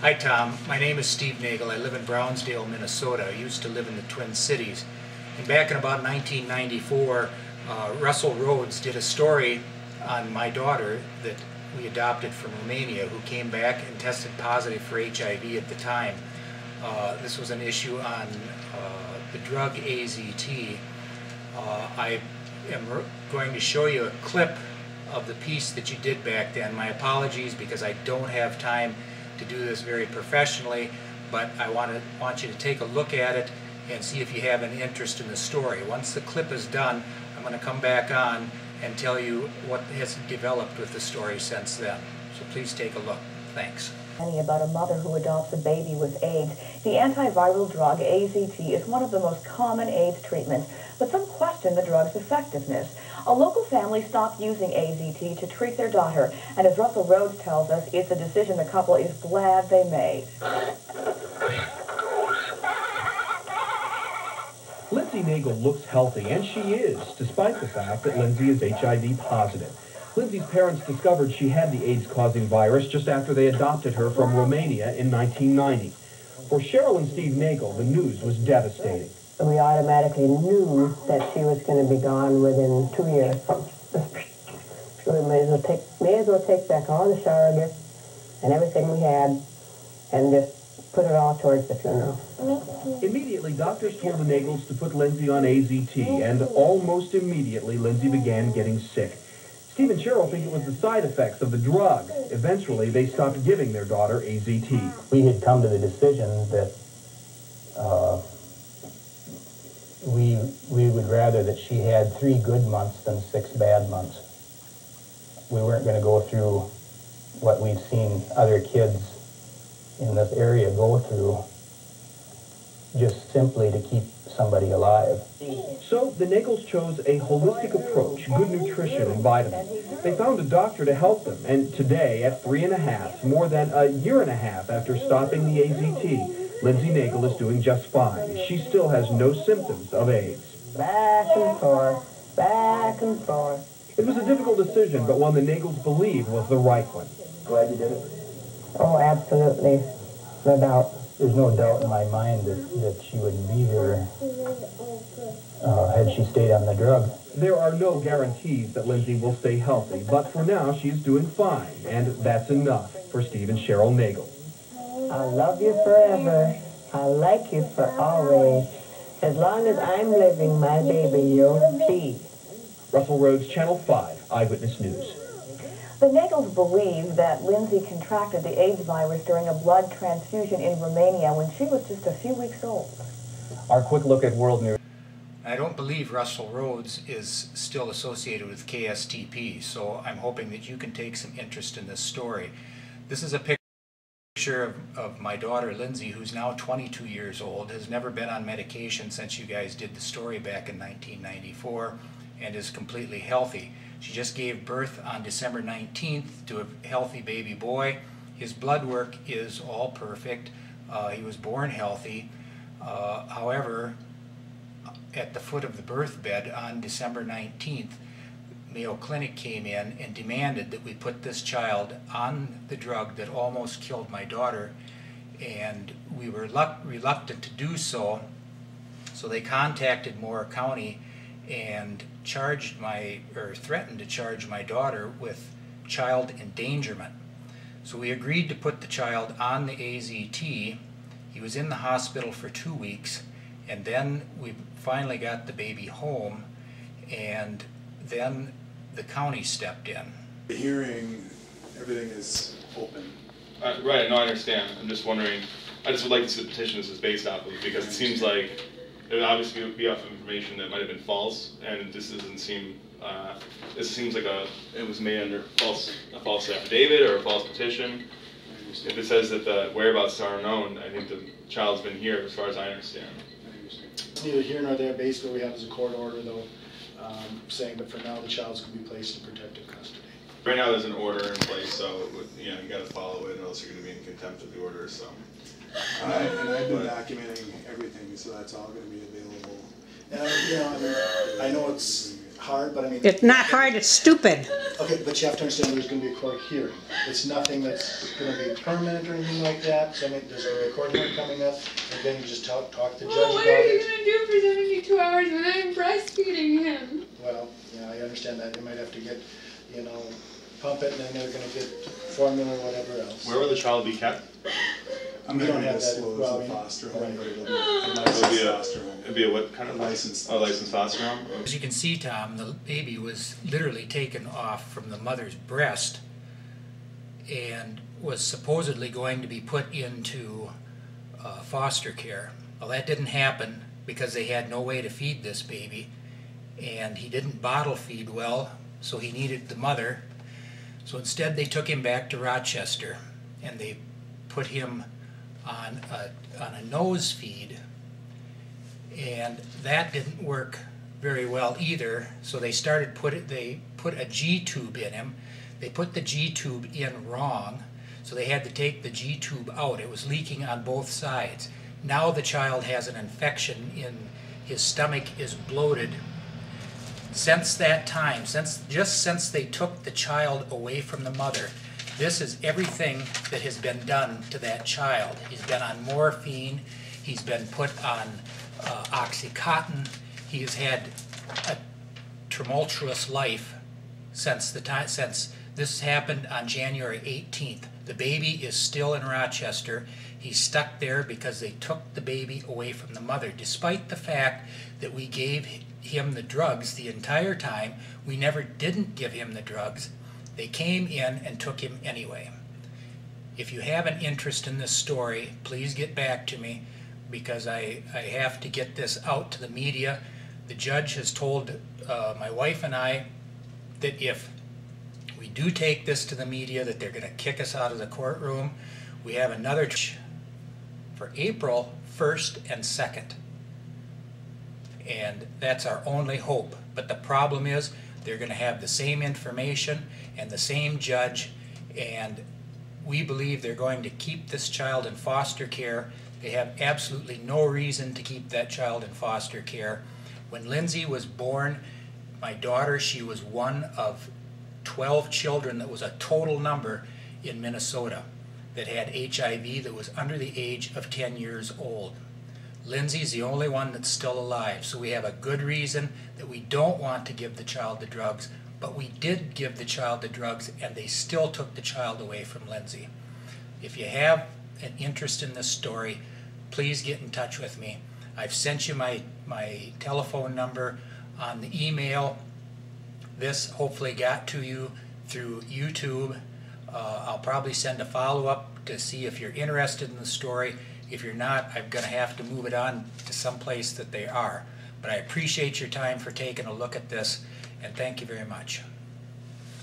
Hi Tom, my name is Steve Nagel. I live in Brownsdale, Minnesota. I used to live in the Twin Cities. And back in about 1994, Russell Rhodes did a story on my daughter that we adopted from Romania, who came back and tested positive for HIV at the time. This was an issue on the drug AZT. I am going to show you a clip of the piece that you did back then. My apologies because I don't have time to do this very professionally, but I want you to take a look at it and see if you have an interest in the story. Once the clip is done, I'm going to come back on and tell you what has developed with the story since then. So please take a look. Thanks. About a mother who adopts a baby with AIDS. The antiviral drug AZT is one of the most common AIDS treatments, but some question the drug's effectiveness. A local family stopped using AZT to treat their daughter, and as Russell Rhodes tells us, it's a decision the couple is glad they made. Lindsay Nagel looks healthy, and she is, despite the fact that Lindsay is HIV positive. Lindsay's parents discovered she had the AIDS-causing virus just after they adopted her from Romania in 1990. For Cheryl and Steve Nagel, the news was devastating. We automatically knew that she was going to be gone within 2 years. So we may as well take back all the surrogates and everything we had and just put it all towards the funeral. Immediately, doctors told the Nagels to put Lindsay on AZT, and almost immediately, Lindsay began getting sick. Steve and Cheryl think it was the side effects of the drug. Eventually, they stopped giving their daughter AZT. We had come to the decision that we would rather that she had 3 good months than 6 bad months. We weren't going to go through what we've seen other kids in this area go through just simply to keep somebody alive. So the Nagels chose a holistic approach, good nutrition and vitamins. They found a doctor to help them, and today, at 3.5, more than a year and a half after stopping the AZT, Lindsay Nagel is doing just fine. She still has no symptoms of AIDS. Back and forth, back and forth. It was a difficult decision, but one the Nagels believe was the right one. Glad you did it? Oh, absolutely. No doubt. There's no doubt in my mind that she wouldn't be here had she stayed on the drug. There are no guarantees that Lindsay will stay healthy, but for now she's doing fine, and that's enough for Steve and Cheryl Nagel. I love you forever. I like you for always. As long as I'm living, my baby, you'll see. Russell Rhodes, Channel 5, Eyewitness News. The Nagels believe that Lindsay contracted the AIDS virus during a blood transfusion in Romania when she was just a few weeks old. Our quick look at world news. I don't believe Russell Rhodes is still associated with KSTP, so I'm hoping that you can take some interest in this story. This is a picture of my daughter Lindsay, who's now 22 years old, has never been on medication since you guys did the story back in 1994, and is completely healthy. She just gave birth on December 19th to a healthy baby boy. His blood work is all perfect. He was born healthy. However, at the foot of the birth bed on December 19th, Mayo Clinic came in and demanded that we put this child on the drug that almost killed my daughter, and we were reluctant to do so. So they contacted Moore County and threatened to charge my daughter with child endangerment. So we agreed to put the child on the AZT. He was in the hospital for 2 weeks, and then we finally got the baby home, and then the county stepped in. The hearing, everything is open. Right, no, I understand. I'm just wondering, I just would like to see the petition this is based off of, because it seems like it would obviously be off of information that might have been false, and this doesn't seem, this seems like it was made under a false affidavit or a false petition. If it says that the whereabouts are unknown, I think the child's been here as far as I understand. It's neither here nor there. Basically, what we have is a court order, though, saying that for now the child's going to be placed in protective custody. Right now there's an order in place, so you got to follow it, or else you're going to be in contempt of the order. So. And I've been documenting everything, so that's all going to be available. And I know it's hard, but I mean... It's not hard, it's stupid. Okay, but you have to understand there's going to be a court hearing. It's nothing that's going to be permanent or anything like that. So I mean, there's going to be a court hearing coming up, and then you just talk to the judge about it. Well, what are you going to do for 72 hours when I'm breastfeeding him? Well, yeah, I understand that. You might have to get, you know, pump it, and then they're going to get formula or whatever else. Where will the child be kept? We don't have that. Well, a foster home, but it'll be a It'll licensed be foster home. It'll be a what kind of Licensed. Oh, licensed foster home? As you can see, Tom, the baby was literally taken off from the mother's breast and was supposedly going to be put into foster care. Well, that didn't happen because they had no way to feed this baby, and he didn't bottle feed well, so he needed the mother. So instead they took him back to Rochester, and they put him on a nose feed, and that didn't work very well either. So they put a G tube in him. They put the G tube in wrong, so they had to take the G tube out. It was leaking on both sides. Now the child has an infection in his stomach, is bloated. Since that time, just since they took the child away from the mother, this is everything that has been done to that child. He's been on morphine, he's been put on Oxycontin, he has had a tumultuous life since this happened on January 18th. The baby is still in Rochester. He's stuck there because they took the baby away from the mother, despite the fact that we gave him the drugs the entire time. We never didn't give him the drugs. They came in and took him anyway. If you have an interest in this story, please get back to me, because I have to get this out to the media. The judge has told my wife and I that if we do take this to the media, that they're going to kick us out of the courtroom. We have another for April 1st and 2nd. And that's our only hope. But the problem is they're going to have the same information and the same judge, and we believe they're going to keep this child in foster care. They have absolutely no reason to keep that child in foster care. When Lindsay was born, my daughter, she was one of 12 children, that was a total number in Minnesota, that had HIV, that was under the age of 10 years old. Lindsay's the only one that's still alive, so we have a good reason that we don't want to give the child the drugs, but we did give the child the drugs, and they still took the child away from Lindsay. If you have an interest in this story, please get in touch with me. I've sent you my telephone number on the email. This hopefully got to you through YouTube. I'll probably send a follow-up to see if you're interested in the story. If you're not, I'm going to have to move it on to some place that they are. But I appreciate your time for taking a look at this, and thank you very much.